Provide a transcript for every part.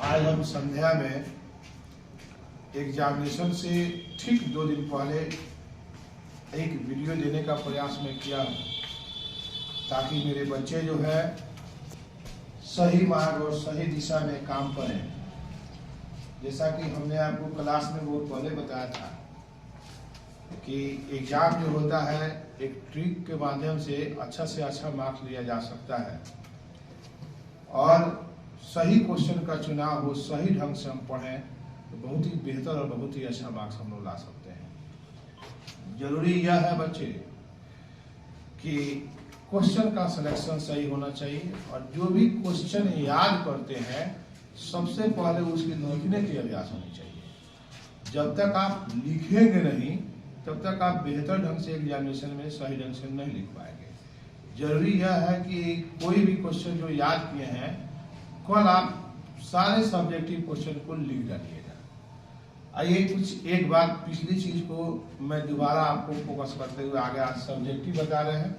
आज हम संध्या में एग्जामिनेशन से ठीक 2 दिन पहले एक वीडियो देने का प्रयास में किया ताकि मेरे बच्चे जो है सही मार्ग और सही दिशा में काम करें। जैसा कि हमने आपको क्लास में बहुत पहले बताया था कि एग्जाम जो होता है एक ट्रिक के माध्यम से अच्छा मार्क्स लिया जा सकता है और सही क्वेश्चन का चुनाव हो, सही ढंग से हम पढ़ें तो बहुत ही बेहतर और बहुत ही अच्छा मार्क्स हम लोग ला सकते हैं। जरूरी यह है बच्चे कि क्वेश्चन का सिलेक्शन सही होना चाहिए और जो भी क्वेश्चन याद करते हैं सबसे पहले उसके लिखने की अभ्यास होनी चाहिए। जब तक आप लिखेंगे नहीं तब तक आप बेहतर ढंग से एग्जामिनेशन में सही ढंग से नहीं लिख पाएंगे। जरूरी यह है कि कोई भी क्वेश्चन जो याद किए हैं कल आप सारे सब्जेक्टिव क्वेश्चन को लिख डालिएगा। आइए कुछ एक बार पिछली चीज को मैं दोबारा आपको फोकस करते हुए आगे आज सब्जेक्टिव बता रहे हैं।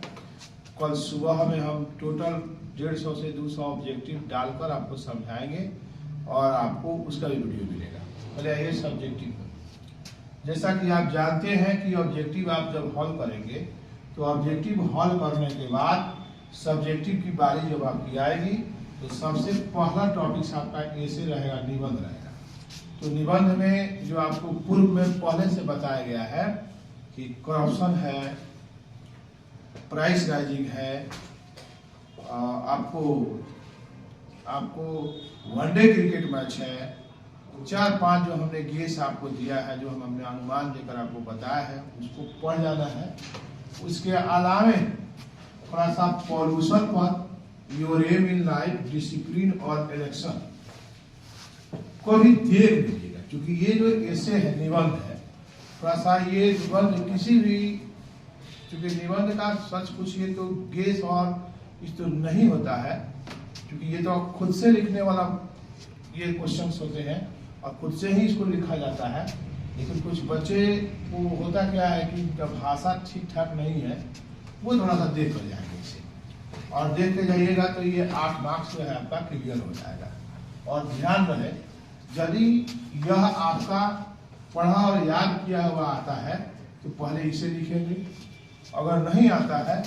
कल सुबह में हम टोटल 150 से 200 ऑब्जेक्टिव डालकर आपको समझाएंगे और आपको उसका भी वीडियो मिलेगा। पहले आइए सब्जेक्टिव। जैसा कि आप जानते हैं कि ऑब्जेक्टिव आप जब हल करेंगे तो ऑब्जेक्टिव हल करने के बाद सब्जेक्टिव की बारी जब आपकी आएगी तो सबसे पहला टॉपिक आपका ऐसे रहेगा, निबंध रहेगा। तो निबंध में जो आपको पूर्व में पहले से बताया गया है कि करप्शन है, प्राइस राइजिंग है, आपको वनडे क्रिकेट मैच है, 4-5 जो हमने गेस आपको दिया है, जो हमने अनुमान देकर आपको बताया है उसको पढ़ जाना है। उसके अलावे थोड़ा सा पॉल्यूशन पर, your aim in life, discipline और इलेक्शन को भी देख लीजिएगा क्योंकि ये जो ऐसे है निबंध है, थोड़ा सा ये निबंध किसी भी, क्योंकि निबंध का सच पूछिए तो गेस और इस तो नहीं होता है क्योंकि ये तो खुद से लिखने वाला ये क्वेश्चंस होते हैं और खुद से ही इसको लिखा जाता है। लेकिन कुछ बच्चे को होता क्या है कि जब भाषा ठीक ठाक नहीं है वो थोड़ा सा देख कर जाएंगे इसे और देख के जाइएगा तो ये 8 मार्क्स जो है आपका क्लियर हो जाएगा। और ध्यान रहे यदि यह आपका पढ़ा और याद किया हुआ आता है तो पहले इसे लिखेंगे, अगर नहीं आता है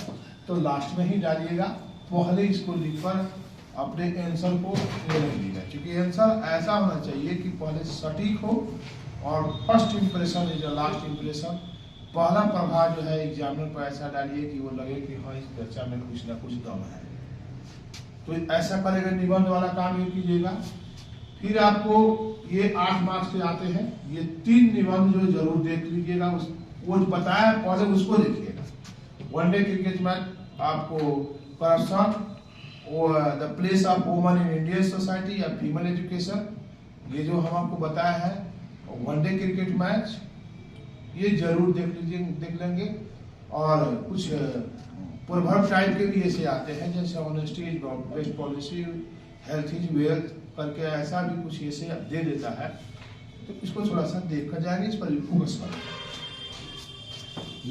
तो लास्ट में ही डालिएगा। पहले इसको लिखकर अपने आंसर को ले लीजिएगा क्योंकि आंसर ऐसा होना चाहिए कि पहले सटीक हो और first impression is last impression. पहला प्रभाव जो है एग्जामिनर पर ऐसा डालिए कि वो लगे कि हाँ इस बच्चा में कुछ ना कुछ दम है। तो ऐसा करेगा, निबंध वाला काम ये कीजिएगा। फिर आपको ये 8 मार्क्स के आते हैं, ये 3 निबंध जो जरूर देख लीजिएगा, वो बताया पहले उसको देखिएगा। वनडे क्रिकेट मैच आपको करप्शन और the place of woman in Indian society या फीमेल एजुकेशन, ये जो हम आपको बताया है वनडे क्रिकेट मैच ये जरूर देख लेंगे। और कुछ प्रोवर्ब टाइप के भी ऐसे आते हैं जैसे honesty is best policy, health is wealth करके ऐसा भी कुछ ऐसे दे देता है। तो इसको थोड़ा सा देख कर जाएंगे, इस पर फोकस करेंगे।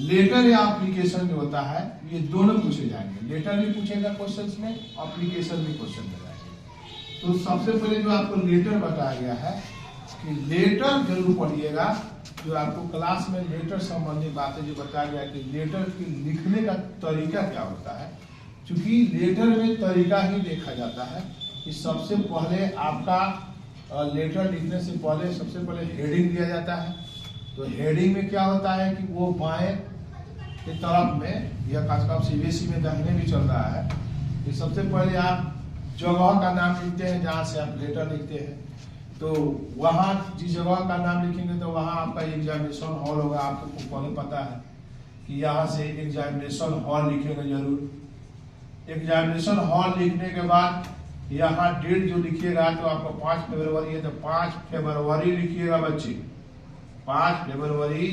लेटर या एप्लीकेशन जो होता है ये दोनों पूछे जाएंगे, लेटर भी पूछेगा क्वेश्चंस में, एप्लीकेशन भी क्वेश्चन में जाएंगे। तो सबसे पहले जो आपको लेटर बताया गया है कि लेटर जरूर पढ़िएगा। जो आपको क्लास में लेटर संबंधी बातें जो बताया गया कि लेटर के लिखने का तरीका क्या होता है, क्योंकि लेटर में तरीका ही देखा जाता है कि सबसे पहले आपका लेटर लिखने से पहले सबसे पहले हेडिंग दिया जाता है। तो हेडिंग में क्या होता है कि वो बाएं की तरफ में या खासकर सीबीएसई में दाहिने भी चल रहा है कि सबसे पहले आप जगह का नाम लिखते हैं जहाँ से आप लेटर लिखते हैं। तो वहाँ जिस जगह का नाम लिखेंगे तो वहाँ आपका एग्जामिनेशन हॉल होगा। आपको पहले पता है कि यहाँ से एग्जामिनेशन हॉल लिखेंगे जरूर। एग्जामिनेशन हॉल लिखने के बाद यहाँ डेट जो लिखिएगा तो आपको 5 फरवरी है तो 5 फरवरी लिखिएगा बच्चे, 5 फरवरी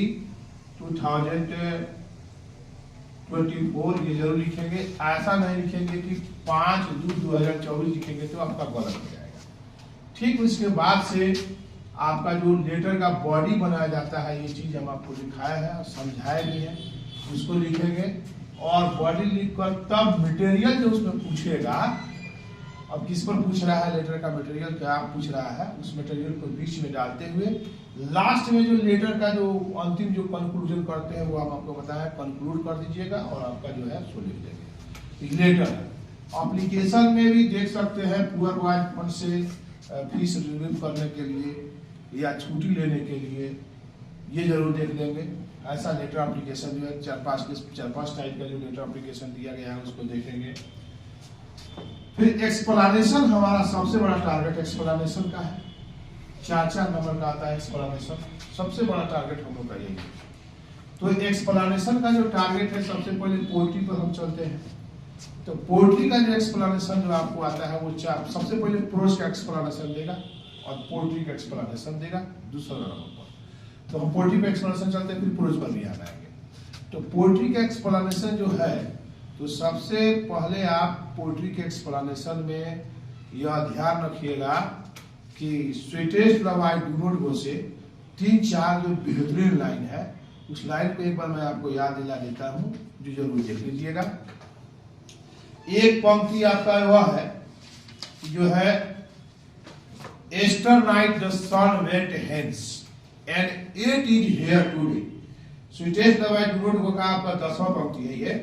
2024 ये जरूर लिखेंगे। ऐसा नहीं लिखेंगे कि 5/2/2024 लिखेंगे तो आपका गलत हो जाएगा। ठीक उसके बाद से आपका जो लेटर का बॉडी बनाया जाता है ये चीज हम आपको दिखाया है और समझाए भी है, उसको लिखेंगे और बॉडी लिखकर तब मटेरियल जो उसमें पूछेगा अब किस पर पूछ रहा है लेटर का मटेरियल क्या पूछ रहा है, उस मटेरियल को बीच में डालते हुए लास्ट में जो लेटर का जो अंतिम जो कंक्लूजन करते हैं वो हम आपको बताया, कंक्लूड कर दीजिएगा और आपका जो है सो लिख देंगे। लेटर एप्लीकेशन में भी देख सकते हैं पुअर वाइज फंड से फीस रिलीव करने के लिए या छुट्टी लेने के लिए, ये जरूर देख लेंगे। ऐसा लेटर एप्लीकेशन जो है 4-5 टाइप का जो लेटर एप्लीकेशन दिया गया है उसको देखेंगे। फिर एक्सप्लेनेशन हमारा सबसे बड़ा टारगेट एक्सप्लेनेशन का है, 4 नंबर का आता है एक्सप्लेनेशन, सबसे बड़ा टारगेट हम लोग का यही है। तो एक्सप्लेनेशन का जो टारगेट है सबसे पहले पोएट्री पर हम चलते हैं। तो पोएट्री का जो एक्सप्लेनेशन जो आपको आता है वो सबसे पहले प्रोज का एक्सप्लेनेशन देगा और पोएट्री का एक्सप्लेनेशन देगा दूसरा नंबर पर। तो हम पोएट्री पे एक्सप्लेनेशन चलते हैं, फिर प्रोज पर भी आ जाएंगे। तो पोएट्री का एक्सप्लेनेशन जो है, तो सबसे पहले आप पोएट्री के एक्सप्लेनेशन में यह ध्यान रखिएगा कि sweetest love I do not गो से 3-4 जो बेहतरीन लाइन है, उस लाइन को एक बार मैं आपको याद दिला देता हूं, जो जरूर देख लीजिएगा। एक पंक्ति आपका वह है जो है yesternight the sun went hence and it is here today. Sweetest love I do not go का आपका 10वां पंक्ति है ये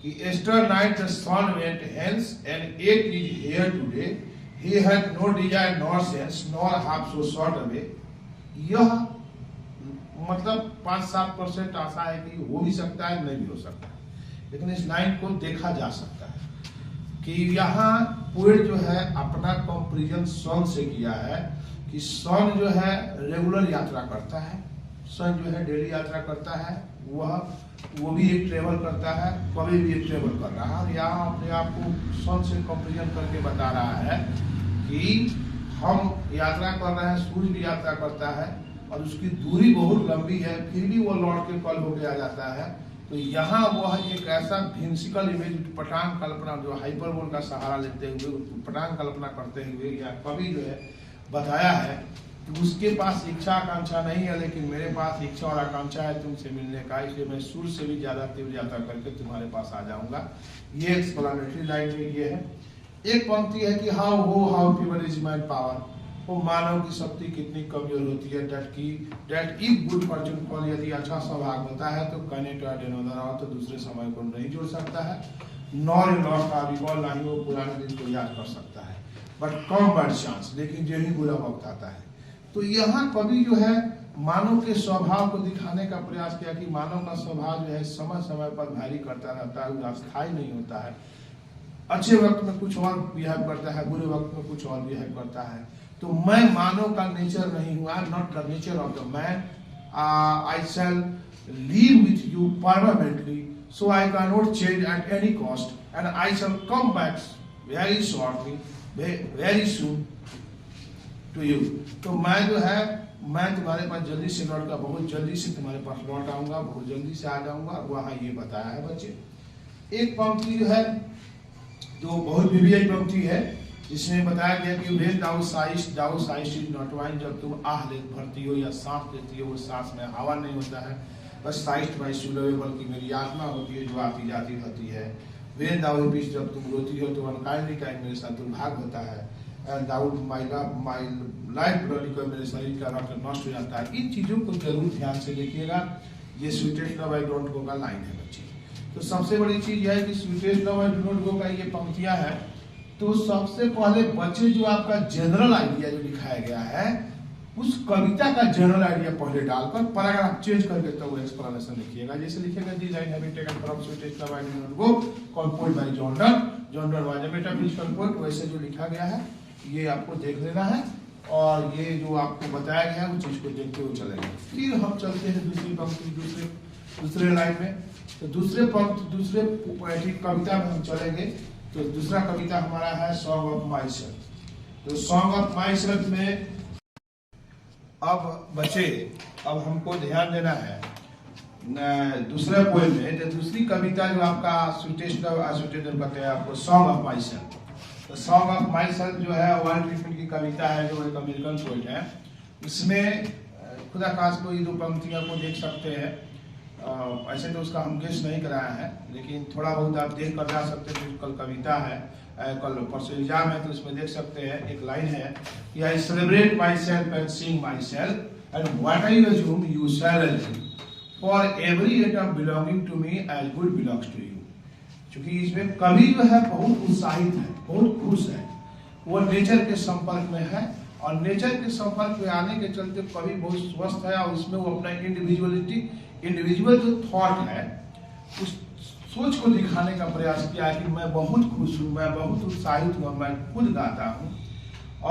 कि yesternight the sun went hence and it is here today, he had no desire nor sense nor half so short away। यह मतलब 5-7% आशा है कि हो भी सकता है, नहीं भी हो सकता है, लेकिन इस लाइन को देखा जा सकता है कि यहाँ पोएट जो है अपना कंपैरिजन सन से किया है कि सन जो है रेगुलर यात्रा करता है, सन जो है डेली यात्रा करता है, वो भी एक ट्रेवल करता है, कभी भी एक ट्रेवल कर रहा है। यहाँ अपने आप को सन से कंपैरिजन करके बता रहा है कि हम यात्रा कर रहे हैं, सूर्य भी यात्रा करता है और उसकी दूरी बहुत लंबी है, फिर भी वो लौट के कल होके आ जाता है। तो यहाँ वह एक ऐसा फिजिकल इमेज पटांग कल्पना जो हाइपरबोल का सहारा लेते हुए पटांग कल्पना करते हुए या कवि जो है बताया है कि उसके पास इच्छा आकांक्षा नहीं है, लेकिन मेरे पास इच्छा और आकांक्षा है तुमसे मिलने का, इसलिए मैं सूर्य से भी ज्यादा तीव्र यात्रा करके तुम्हारे पास आ जाऊंगा। ये एक्सप्लेनेटरी लाइन में ये है। एक पंक्ति है कि how feeble is my power, वो मानव की शक्ति कितनी कमजोर होती है, that if good fortune call, यदि अच्छा सौभाग्य होता है तो कनेक्ट एट अनदर और तो दूसरे समय को नहीं जोड़ सकता है, नॉर इन लॉस का रिकॉल, ना ही वो पुराने दिन को याद कर सकता है, बट कम बैड चांस, लेकिन जो ही बुरा वक्त आता है। तो यहाँ कवि जो है मानव के स्वभाव को दिखाने का प्रयास किया कि मानव का स्वभाव जो है समय समय पर भारी करता रहता है, वो अस्थायी नहीं होता है, अच्छे वक्त में कुछ और बिहेव करता है, बुरे वक्त में कुछ और बिहेव करता है। तो मैं मानव का नेचर नहीं हुआ, not the nature of the man, I shall leave with you permanently, so I can not change at any cost and I shall come back very shortly, very soon to you. तो मैं जो है मैं तुम्हारे पास जल्दी से लौट कर, बहुत जल्दी से तुम्हारे पास लौट आऊंगा, बहुत जल्दी से आ जाऊंगा। वहां ये बताया है बच्चे। एक पंक्ति जो है जो बहुत विविध पंक्ति है, जिसमें बताया गया कि when thou sigh'st is not wind, जब तुम आह ले भरती हो या सांस लेती हो, वो सांस में हवा नहीं होता है, बस साइस्ट बाई सुलवे, बल्कि मेरी आत्मा होती है जो आती जाती रहती है। व्हेन दाउ वीप, जब तुम रोती हो तो अनकाइंडली टाइम मेरे साथ दुर्भाग्य होता है, and Daud my life bloody को, मेरे शरीर का रक्त नष्ट हो जाता है। इन चीजों को जरूर ध्यान से देखिएगा। ये sweetest love I don't go का लाइन है बच्चे। तो सबसे बड़ी चीज यह है कि sweetest love I do not go का ये पंक्तियां है। तो सबसे पहले बच्चे जो आपका जनरल आइडिया जो लिखाया गया है, उस कविता का जनरल आइडिया पहले डालकर पैराग्राफ चेंज करके तो वो एक्सप्लेनेशन लिखिएगा। जैसे लिखेगा the line have been taken from sweetest love I do not go composed by John Donne was a metaphysical poet, वैसे जो लिखा गया है ये आपको देख लेना है, और ये जो आपको बताया गया है उस चीज को देखते हुए चलेंगे। फिर हम चलते हैं दूसरी पंक्ति, दूसरे लाइन में। तो दूसरे पोएटिक कविता में हम चलेंगे। तो दूसरा कविता हमारा है सॉन्ग ऑफ माई सेल्फ। तो सॉन्ग ऑफ माई सेल्फ में अब बच्चे अब हमको ध्यान देना है दूसरे पोएम में। तो दूसरी कविता जो आपका स्वीटेस्ट लव कहते हैं आपको सॉन्ग ऑफ माई सेल्फ। तो सॉन्ग ऑफ माई सेल्फ जो है वर्ल्ड ट्रीटमेंट की कविता है, जो एक अमेरिकन पोएट है। इसमें खुदा खास को ये दो पंक्तियां को देख सकते हैं। ऐसे तो उसका हम गेस नहीं कराया है, लेकिन थोड़ा बहुत आप देख कर जा सकते हैं। कल कविता है कल परसों एग्जाम है तो इसमें देख सकते हैं एक लाइन है कि I celebrate myself and sing myself and what I assume you shall assume for every atom belonging to me as good belongs to you. क्योंकि इसमें कवि जो है बहुत उत्साहित है, बहुत खुश है, वो नेचर के संपर्क में है और नेचर के संपर्क में आने के चलते कवि बहुत स्वस्थ है और इसमें वो अपना इंडिविजुअल जो थॉट है उस सोच को दिखाने का प्रयास किया है कि मैं बहुत खुश हूँ, मैं बहुत उत्साहित हूँ, मैं खुद गाता हूँ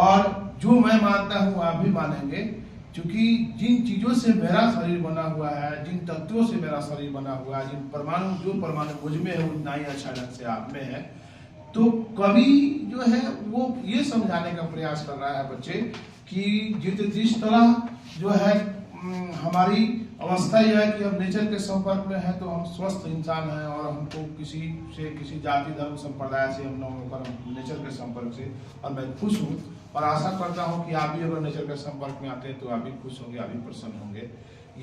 और जो मैं मानता हूँ आप भी मानेंगे, क्योंकि जिन चीजों से मेरा शरीर बना हुआ है, जिन तत्वों से मेरा शरीर बना हुआ है, जो परमाणु मुझ में है उतना ही अच्छा ढंग से आप में है। तो कवि जो है वो ये समझाने का प्रयास कर रहा है बच्चे कि जिस तरह जो है हमारी अवस्था यह है कि हम नेचर के संपर्क में हैं तो हम स्वस्थ इंसान हैं और हमको किसी जाति धर्म संप्रदाय से हम न होकर हम नेचर के संपर्क से, और मैं खुश हूँ और आशा करता हूँ कि आप भी अगर नेचर के संपर्क में आते हैं तो आप भी खुश होंगे, आप भी प्रसन्न होंगे।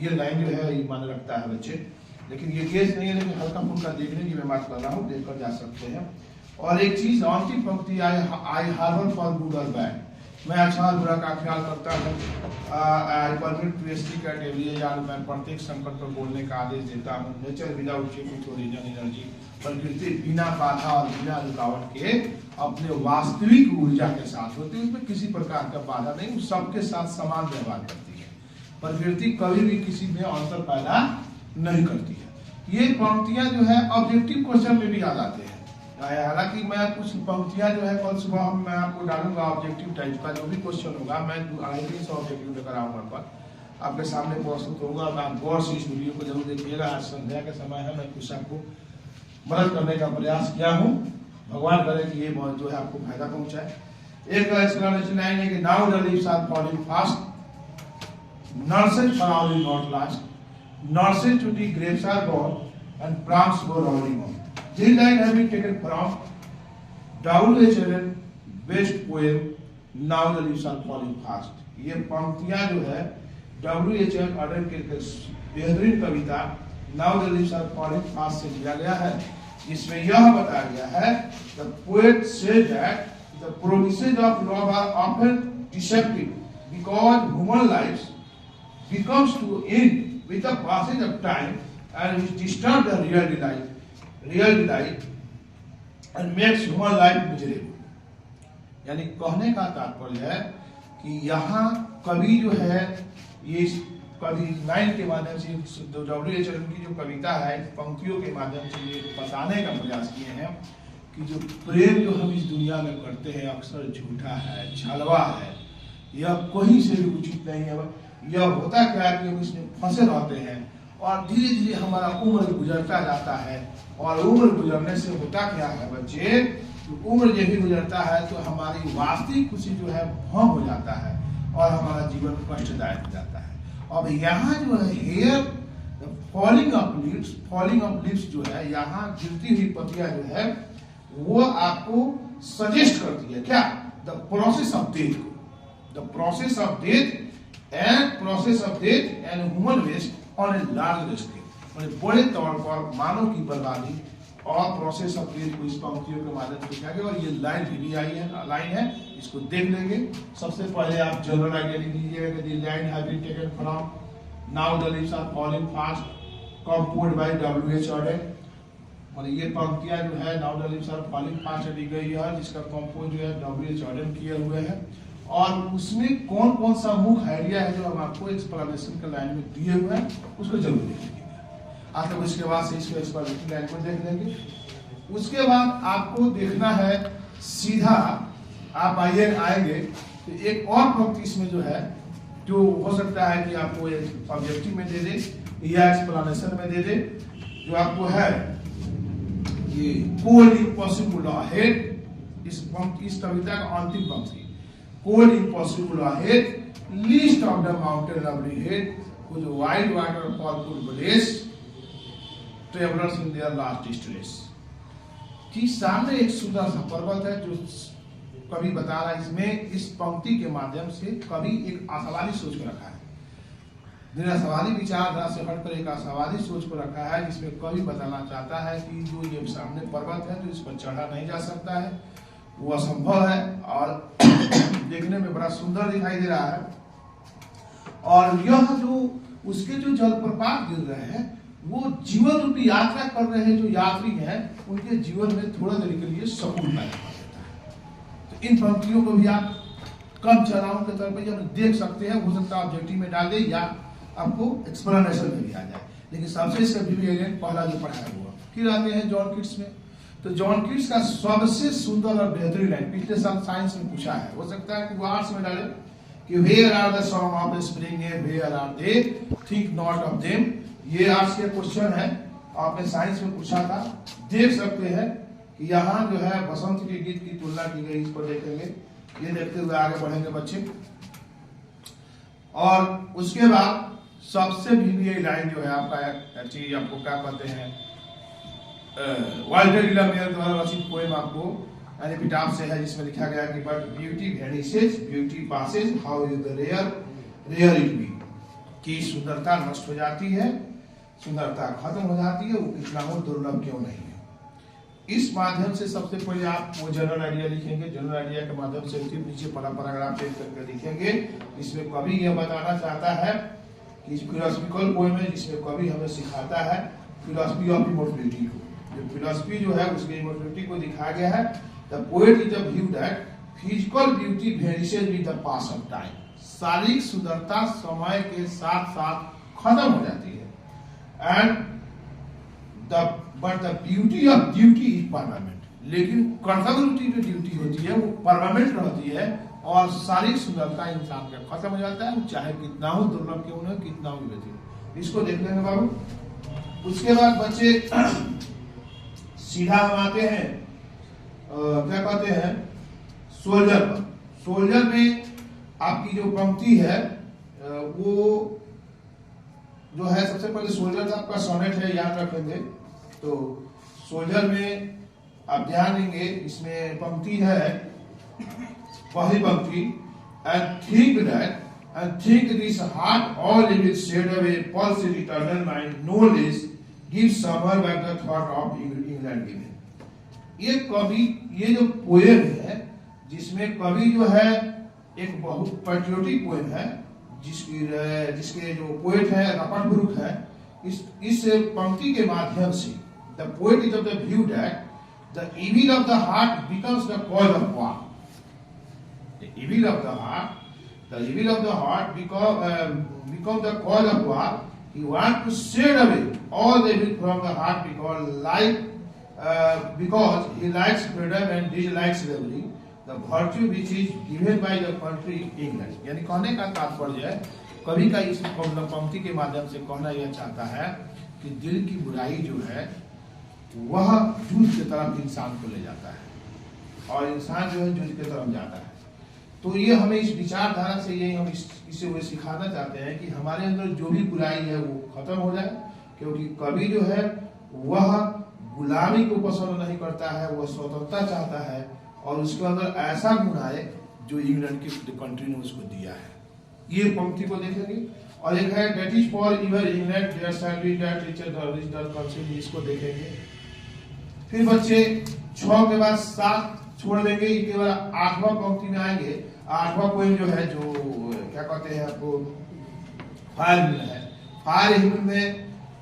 ये लाइन जो है ये माने रखता है बच्चे, लेकिन ये केस नहीं है, लेकिन हल्का फुल्का देखने की मैं बात कर रहा हूँ, देखकर जा सकते हैं। और एक चीज अंतिम पंक्ति आई हार्बर फॉर गुड और बैड, मैं अच्छा और बुरा का ख्याल करता हूँ, I permit to speak at every age, मैं प्रत्येक संकट पर बोलने का आदेश देता हूँ। Nature without checking to reason energy, प्रकृति बिना बाधा और बिना रुकावट के अपने वास्तविक ऊर्जा के साथ होती है, उसमें किसी प्रकार का बाधा नहीं, वो सबके साथ समान व्यवहार करती है। प्रकृति कभी भी किसी में अंतर पैदा नहीं करती है। ये पंक्तियां जो है ऑब्जेक्टिव क्वेश्चन में भी आ जाते हैं, हालांकि मैं कुछ पंक्तियां जो है कल सुबह मैं आपको डालूंगा ऑब्जेक्टिव टाइप का, जो भी क्वेश्चन होगा मैं 250 ऑब्जेक्टिव लेकर आऊंगा पर आपके सामने प्रस्तुत होगा। आप गौर से इस वीडियो को जरूर देखिएगा। आज संध्या के समय है, मैं कुछ आपको मदद करने का प्रयास किया हूँ, भगवान करे कि ये जो है आपको फायदा पहुंचाए। एक एक्सप्लेनेशन लाइन है कि now the leaves are falling fast, nurses are only not last, nurses to the grapes are gone and proms go rolling on. This line has been taken from W.H. Auden best poem Now the Leaves Are Falling Fast। ये पंक्तियां जो है W.H. Auden के बेहतरीन कविता Now the Leaves Are Falling Fast से लिया गया है, जिसमें यह बताया गया है the poet said that the promises of love are often deceptive because human lives becomes to end with the passage of time and which disturb the real delight and makes human life miserable। यानी कहने का तात्पर्य है कि यहाँ कवि जो है ये कवि लाइन के माध्यम से W.H. Auden की जो कविता है पंक्तियों के माध्यम से ये बताने का प्रयास किए हैं कि जो प्रेम जो हम इस दुनिया में करते हैं अक्सर झूठा है, छलवा है, यह कहीं से भी उचित नहीं है। यह होता क्या है कि हम इसमें फंसे रहते हैं और धीरे धीरे हमारा उम्र गुजरता जाता है, और उम्र गुजरने से होता क्या है बच्चे, उम्र जब भी गुजरता है तो हमारी वास्तविक खुशी जो है भंग हो जाता है और हमारा जीवन कष्टदायक हो जाता है। अब यहाँ जो है हेयर फॉलिंग ऑफ लीव्स जो है, यहाँ गिरती हुई पत्तियां जो है वो आपको सजेस्ट करती है क्या, द प्रोसेस ऑफ डेथ को, the process of death and human waste on a large scale, बड़े तौर पर मानव की बर्बादी और प्रोसेस ऑफ डेथ को इस पंक्तियों के माध्यम से लिखा गया। और ये लाइन है, इसको देख लेंगे। सबसे पहले आप जनरल आइडिया लिख लीजिएगा कि the line have been taken from now the leaves are falling fast, composed by W.H. Auden। और ये पंक्तियां जो है now the leaves are falling fast दी गई है, जिसका कंपोज जो है W.H. Auden किए हुए हैं। और उसमें कौन कौन सा मुख्य आइडिया है जो हम आपको एक्सप्लेनेशन के लाइन में दिए हुए हैं उसको जरूर देख लीजिएगा। आप लोग इसके बाद से इसको एक्सप्लेनेशन लाइन को देख लेंगे। उसके बाद आपको देखना है सीधा आप आएंगे तो एक और पंक्ति इसमें जो है, जो हो सकता है कि आपको एक ऑब्जेक्टिव में दे दे या एक्सप्लेनेशन में दे दे, जो आपको है ये कोल्ड इम्पॉसिबल अहेड। इस कविता का अंतिम पंक्ति, cold impossible ahead, least of the mountain lovely head, whose wide waterfall could bless travelers in their last distress। कि सामने एक सुंदर सा पर्वत है जो कवि बता रहा है। इसमें इस पंक्ति के माध्यम से कवि एक आशावादी सोच को रखा है, निराशावादी विचारधारा से हटकर एक आशावादी सोच को रखा है, जिसमें कवि बताना चाहता है कि जो ये सामने पर्वत है तो इस पर चढ़ा नहीं जा सकता है, वो असंभव है और देखने में बड़ा सुंदर दिखाई दे रहा है। और यह जो उसके जो जलप्रपात गिर रहे हैं वो जीवन रूपी यात्रा कर रहे हैं जो यात्री हैं उनके जीवन में थोड़ा देर के लिए सुकून पैदा कर देता है। तो इन पंक्तियों को भी आप कम चलाओं के तौर पर जब देख सकते हैं, हो सकता है ऑब्जेक्टिव में डाल दे या आपको एक्सप्लेनेशन में भी आ जाए, लेकिन सबसे सिग्निफिकेंट पहला जो पढ़ाया हुआ। फिर आते हैं जॉन किट्स में। तो जॉन किट्स का सबसे सुंदर और बेहतरीन लाइन पिछले साल साइंस में पूछा है, हो सकता है कि वो आर्ट्स में डाले कि where are the song of the spring ay where are they think not of them. ये आर्ट्स के क्वेश्चन है, आपने साइंस में पूछा था। देख सकते हैं कि यहाँ जो है बसंत के गीत की तुलना की गई, इस पर देखेंगे। ये देखते हुए आगे बढ़ेंगे बच्चे। और उसके बाद सबसे भी लाइन जो है आपका चीज आपको क्या कहते हैं, वाल्टर डिलामेयर द्वारा रचित पोएम आपको एपिटाफ से है, जिसमें लिखा गया कि but beauty vanishes beauty passes how is the rare it be, कि सुंदरता नष्ट हो जाती है, सुंदरता खत्म हो जाती है, वो कितना हो दुर्लभ क्यों नहीं है। इस माध्यम से सबसे पहले आप वो जनरल आइडिया लिखेंगे। जनरल आइडिया के माध्यम से फिर नीचे पैराग्राफ चेक करके लिखेंगे। इसमें कवि यह बताना चाहता है कि फिलोसफिकल पोएम है, जिसमें कवि हमें सिखाता है फिलोसफी ऑफ इमोर्टलिटी को। जो फिलोसफी जो है उसके इमोर्टलिटी को दिखाया गया है। The poet is the view that physical beauty vanishes with the pass of time, शारीरिक सुंदरता समय के साथ साथ खत्म हो जाती है। And but the beauty of duty is permanent, लेकिन कर्तव्य जो ड्यूटी होती है वो परमानेंट रहती है और शारीरिक सुंदरता इंसान का खत्म हो जाता है, चाहे कितना हो दुर्लभ क्यों न, कितना हो व्यतीत। इसको देख लेंगे बाबू। उसके बाद बच्चे सीधा हम आते हैं क्या कहते हैं सोल्जर पर। सोल्जर में आपकी जो पंक्ति है वो जो है, सबसे पहले सोल्जर का आपका सोनेट है, याद रखेंगे। तो सोल्जर में आप ध्यान देंगे, इसमें पंक्ति है, पहली पंक्ति, and think this heart all it will shade away pulse in eternal mind no less give summer back the thought of England given। ये कवि, ये जो पोएम है जिसमें कवि जो है एक बहुत पैट्रियोटिक पोएम है, जिसके जो पोएट है रॉबर्ट ब्रूक है। इस पंक्ति के माध्यम से the poet is of the view that the evil of the heart becomes the cause of war। The evil of the heart become the cause of war। He wants to shade away all the evil from the heart because he likes freedom and dislikes slavery, the virtue which is given by the country England। यानी कहने का तात्पर्य है, कवि का इस पंक्ति के माध्यम से कहना यह चाहता है कि दिल की बुराई जो है वह जुल्म की तरफ इंसान को ले जाता है और इंसान जो है जुल्म की तरफ जाता है। तो ये हमें इस विचारधारा से यही हम इसे वो सिखाना चाहते हैं कि हमारे अंदर जो भी बुराई है वो खत्म हो जाए, क्योंकि कवि जो है वह गुलामी को पसंद नहीं करता है, वह स्वतंत्रता चाहता है और उसके अंदर ऐसा गुण आए जो इंग्लैंड की कंट्री ने उसको दिया है। ये पंक्ति को देखेंगे। और एक है that is forever England there shall be that richer the original concept, इसको देखेंगे। फिर बच्चे 6 के बाद 7 छोड़ देंगे, इसके बाद 8वां पंक्ति में आएंगे। 8वां पोएम जो है, जो क्या कहते हैं आपको, फायर हिल है। फायर हिल में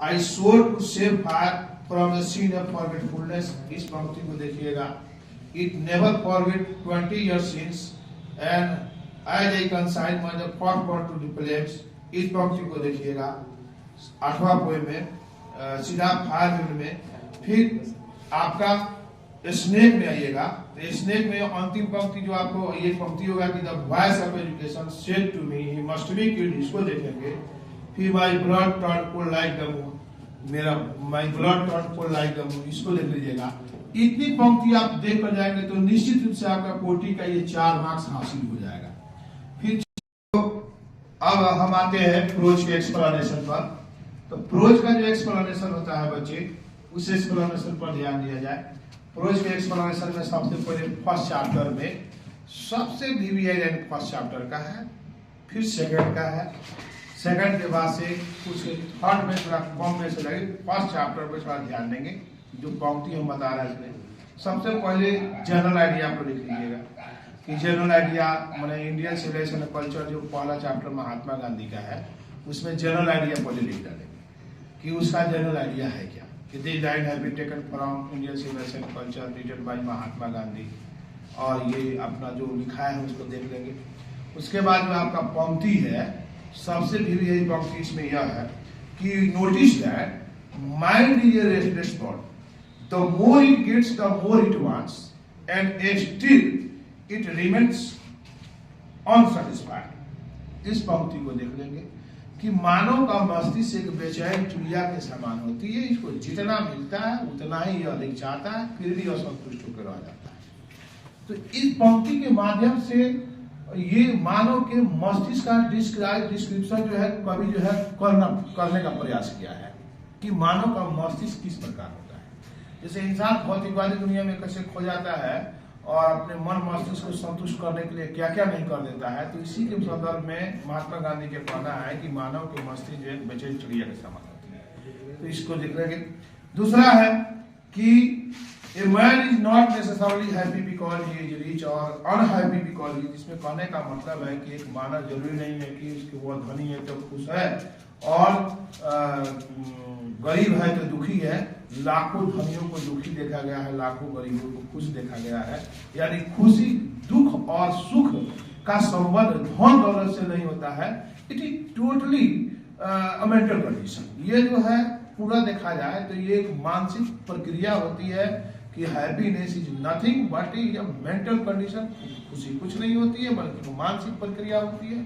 I soar to save fire from the scene of forgetfulness, इस पंक्ति को देखिएगा। It never forget 20 years since and as I consign my the for to the flames, इस पंक्ति को देखिएगा 8वां पोएम में, सीधा फायर हिल में। फिर आपका स्नेक में आइएगा, तो स्नेक में अंतिम पंक्ति जो आपको ये पंक्ति होगा कि the voice of education said to me he must be killed, इसको देखेंगे। फिर my blood turn cold like the moon, मेरा my blood turn cold like the moon, इसको देख लीजिएगा। इतनी पंक्ति आप देख कर जाएंगे तो निश्चित रूप से आपका कोटि का ये 4 मार्क्स हासिल हो जाएगा। फिर अब हम आते हैं प्रोज के एक्सप्लेनेशन पर। तो प्रोज का जो एक्सप्लेनेशन होता है बच्चे, उस एक्सप्लेनेशन पर ध्यान दिया जाए। प्रोज के एक्सप्लेनेशन में सबसे पहले फर्स्ट चैप्टर में सबसे VVI फर्स्ट चैप्टर का है, फिर सेकंड का है, सेकंड के बाद से कुछ थर्ड में थोड़ा कम में से लगे, फर्स्ट चैप्टर पर थोड़ा ध्यान देंगे। जो पंक्ति हम बता रहे थे सबसे पहले जनरल आइडिया आप लिख लीजिएगा कि जनरल आइडिया मैंने इंडियन सिविलाइजेशन कल्चर जो पहला चैप्टर महात्मा गांधी का है उसमें जनरल आइडिया पहले लिख डालेंगे कि उसका जनरल आइडिया है क्या, कि this line have been taken from Indian civilisation culture written by Mahatma Gandhi, और ये अपना जो लिखा है उसको देख लेंगे। उसके बाद जो आपका पंक्ति है, सबसे भी यही पंक्ति इसमें यह है कि notice that mind is a restless body, the more it gets the more it wants and still it remains unsatisfied. इस पंक्ति को देख लेंगे कि मानव का मस्तिष्क एक बेचैन चिड़िया के समान होती है, इसको जितना मिलता है उतना ही अधिक चाहता है, फिर भी असंतुष्ट होकर रह जाता है। तो इस पंक्ति के माध्यम से ये मानव के मस्तिष्क का डिस्क्रिप्शन जो है कवि जो है करने का प्रयास किया है कि मानव का मस्तिष्क किस प्रकार होता है। जैसे इंसान भौतिकवादी दुनिया में कैसे खो जाता है और अपने मन मस्तिष्क को संतुष्ट करने के लिए क्या क्या नहीं कर देता है, तो इसी के संदर्भ में महात्मा गांधी के कहना है कि मानव के मस्तिष्क जो है बेचैन चिड़िया के समान होती है। तो इसको देख लेंगे। दूसरा है कि A man is not necessarily happy because he is rich or unhappy because he is, इसमें कहने का मतलब है कि एक मानव जरूरी नहीं है कि उसके वो धनी है तो खुश है और गरीब है तो दुखी है। लाखों धनियों को दुखी देखा गया है, लाखों गरीबों को खुश देखा गया है। यानी खुशी, दुख और सुख का संबंध धन दौलत से नहीं होता है। It is totally mental condition. ये जो है पूरा देखा जाए तो ये एक मानसिक प्रक्रिया होती है कि happiness is nothing but is a mental condition. खुशी कुछ नहीं होती है बल्कि मानसिक प्रक्रिया होती है।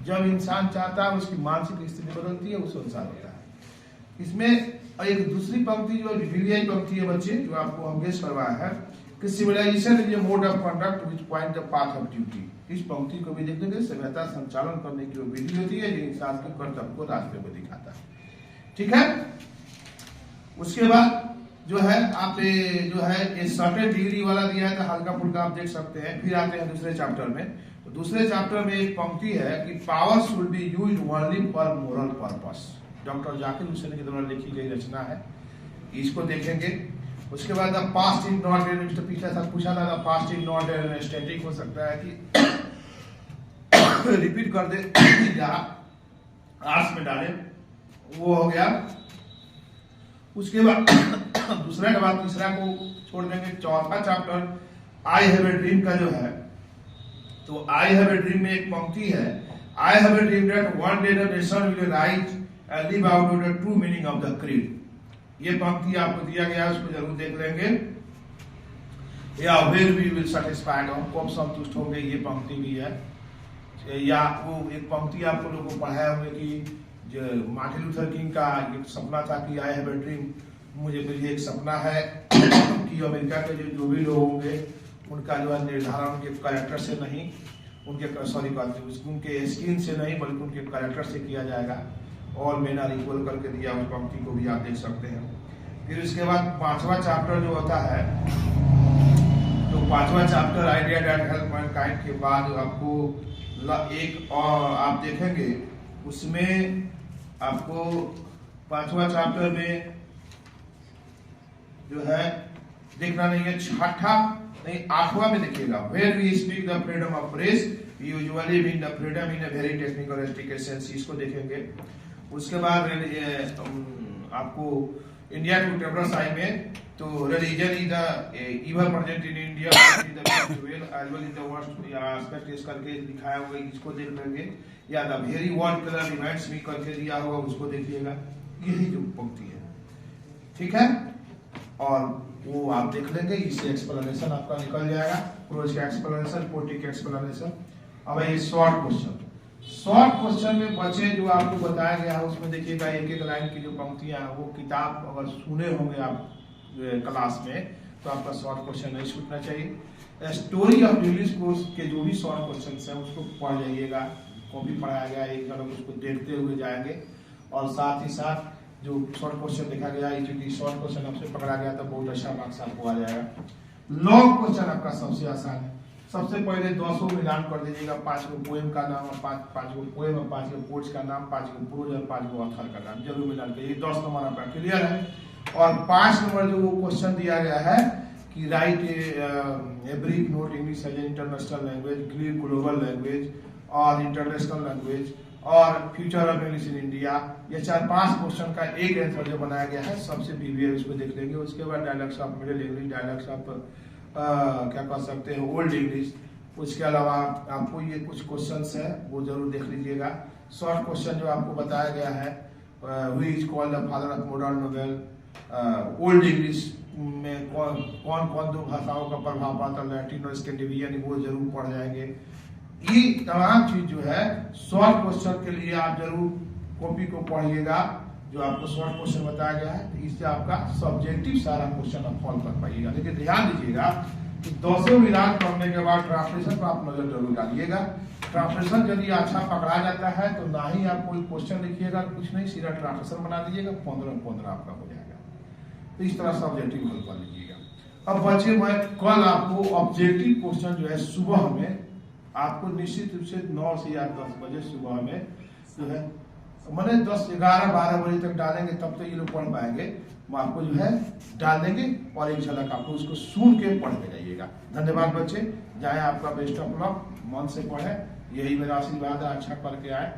जब इंसान चाहता है उसकी मानसिक स्थिति बदलती है, उस अनुसार होता है। इसमें एक दूसरी पंक्ति जो वीवीआई पंक्ति है बच्चे, जो आपको हम गेस करवाया है कि civilization is a mode of conduct which point the path of duty. इस पंक्ति को भी देख लेंगे। सभ्यता संचालन करने की वो विधि होती है जो इंसान के कर्तव्य को रास्ते को दिखाता है। ठीक है। उसके बाद जो है आप जो है सर्टेन डिग्री वाला दिया है तो हल्का फुल्का आप देख सकते हैं। फिर आते हैं दूसरे चैप्टर में। तो दूसरे चैप्टर में एक पंक्ति है कि power should be used only for moral purpose. Doctor Zakir Hussain के द्वारा लिखी गई रचना है, इसको देखेंगे। उसके बाद the past is not an, पिछला सब पूछा था, the past is not an static, हो सकता है कि रिपीट कर दे या आर्ट्स में डाले, वो हो गया। उसके बाद दूसरा के बाद तीसरा को छोड़ देंगे। चौथा chapter I have a dream का जो है, तो आई हैव ए ड्रीम में एक पंक्ति है, I have a dream that one day the nation will rise and live out the true meaning of the creed. ये पंक्ति आपको दिया गया है, उसको जरूर देख लेंगे। या वेर वी विल सेटिस्फाइड, हम कब संतुष्ट होंगे, ये पंक्ति भी है। या वो एक पंक्ति आपको लोगों को पढ़ाया हुआ कि जो मार्टिन लूथर किंग का एक सपना था कि आई हैव ए ड्रीम, मुझे एक सपना है कि अमेरिका के जो भी लोग होंगे उनका जो है निर्धारण उनके कैरेक्टर से नहीं, उनके स्किन से नहीं बल्कि उनके कैरेक्टर से किया जाएगा। ऑल मेन आर इक्वल करके दिया, उस पंक्ति को भी आप देख सकते हैं। फिर उसके बाद पांचवा चैप्टर जो होता है, तो पांचवा chapter idea that help Mankind के बाद आपको एक और आप देखेंगे, उसमें आपको पांचवा चैप्टर में जो है देखना नहीं है, छठा नहीं आठवां में देखिएगा। Where we speak the freedom of press we usually mean the freedom in a very technical sense, इसको देखेंगे। उसके बाद आपको इंडिया टू टेबलर साइड में, तो religion is the even present in India as well in the worst aspect, इस करके दिखाया हुआ है, इसको देख लेंगे। या the very world colour reminds me करके दिया हुआ, उसको देखिएगा। यही जो पंक्ति है, ठीक है, और वो आप देख लेंगे। इससे एक्सप्लेनेशन आपका निकल जाएगा, प्रोज का एक्सप्लेनेशन, पोएटिक एक्सप्लेनेशन। अब ये शॉर्ट क्वेश्चन, शॉर्ट क्वेश्चन में बच्चे जो आपको बताया गया है उसमें देखिएगा एक एक लाइन की जो पंक्तियां हैं वो किताब अगर सुने होंगे आप क्लास में तो आपका शॉर्ट क्वेश्चन नहीं छूटना चाहिए। स्टोरी ऑफ इंग्लिश कोर्स के जो भी शॉर्ट क्वेश्चन हैं उसको पढ़ जाइएगा, कॉपी पढ़ाया गया है, एक लोग उसको देखते हुए जाएंगे। और साथ ही साथ जो शॉर्ट क्वेश्चन देखा गया है, क्योंकि शॉर्ट क्वेश्चन आपसे पकड़ा गया तो बहुत अच्छा मार्क्स आपको आ जाएगा। लॉन्ग क्वेश्चन आपका सबसे आसान है। सबसे पहले 200 मिलान कर दीजिएगा, 5 गो पोएम का नाम और 5 गो पोएम और 5 गो पोएट्स का नाम, 5 गो प्रोज और 5 गो ऑथर का नाम जरूर मिलान करिए। 10 नंबर आपका क्लियर है। और 5 नंबर जो वो क्वेश्चन दिया गया है कि write a brief note English as international language, global language और इंटरनेशनल लैंग्वेज और future of English in India. ये 4-5 क्वेश्चन का एक आंसर जो बनाया गया है, सबसे बीवीआर इसको देख लेंगे। उसके बाद dialogues of middle English, dialogues of क्या कह सकते हैं ओल्ड इंग्लिश। उसके अलावा आपको ये कुछ क्वेश्चंस है वो जरूर देख लीजिएगा। शॉर्ट क्वेश्चन जो आपको बताया गया है, हुई is called the father of modern novel, old English में कौन कौन दो भाषाओं का प्रभाव पड़ा, लैटिन और स्कैंडिनेवियन, वो जरूर पढ़ जाएंगे। ये तमाम चीज जो है शॉर्ट क्वेश्चन के लिए आप जरूर कॉपी को पढ़िएगा, जो आपको शॉर्ट क्वेश्चन बताया गया है। इससे आपका सब्जेक्टिव सारा क्वेश्चन आप सॉल्व कर पाइएगा। लेकिन ध्यान दीजिएगा कि 200 विधान पढ़ने के बाद ट्रांसलेशन पर आप नजर जरूर डालिएगा। ट्रांसलेशन यदि अच्छा पकड़ा जाता है तो ना ही आप कोई क्वेश्चन लिखिएगा, कुछ नहीं, सीधा ट्रांसलेशन बना दीजिएगा, 15 आपका हो जाएगा। तो इस तरह सब्जेक्टिव हल कर लीजिएगा। अब बच्चे, मैं कल आपको ऑब्जेक्टिव क्वेश्चन जो है सुबह में आपको निश्चित रूप से 9 से या 10 बजे सुबह में जो है, मैंने 10, 11, 12 बजे तक डालेंगे, तब तो ये लोग पढ़ पाएंगे। मैं आपको जो है डाल देंगे और एक झलक आपको उसको सुन के पढ़ के जाइएगा। धन्यवाद बच्चे, जाए आपका बेस्ट ऑफ लक, मन से पढ़े, यही मेरा आशीर्वाद है। अच्छा करके आए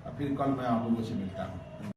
और फिर कल मैं आप लोगों से मिलता हूँ।